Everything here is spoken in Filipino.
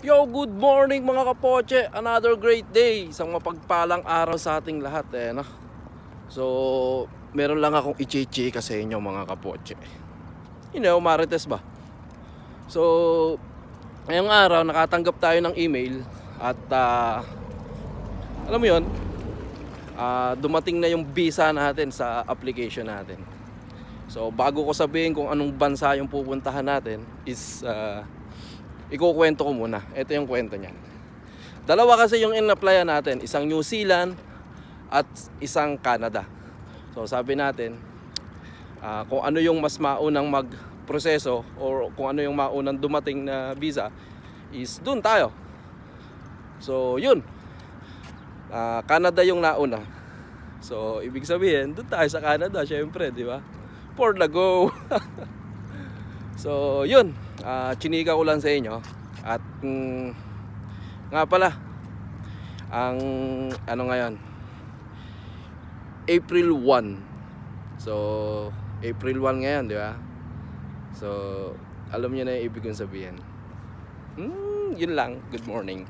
Yo, good morning mga kapoche. Another great day. Isang mapagpalang araw sa ating lahat no? So, meron lang akong i-chika sa inyo mga kapoche. Marites ba? So, ngayong araw nakatanggap tayo ng email. At alam mo yun, dumating na yung visa natin sa application natin. So, bago ko sabihin kung anong bansa yung pupuntahan natin is ikukwento ko muna. Ito yung kwento niyan. Dalawa kasi yung in-applyan natin, isang New Zealand at isang Canada. So sabi natin, kung ano yung mas maunang magproseso or kung ano yung maunang dumating na visa is dun tayo. So yun, Canada yung nauna. So ibig sabihin, dun tayo sa Canada syempre, di ba? For the go. So yun, chinika ko lang sa inyo. At nga pala, ang ano ngayon, April 1. So April 1 ngayon, di ba? So alam niyo na yung ibig kong sabihin. Yun lang, good morning.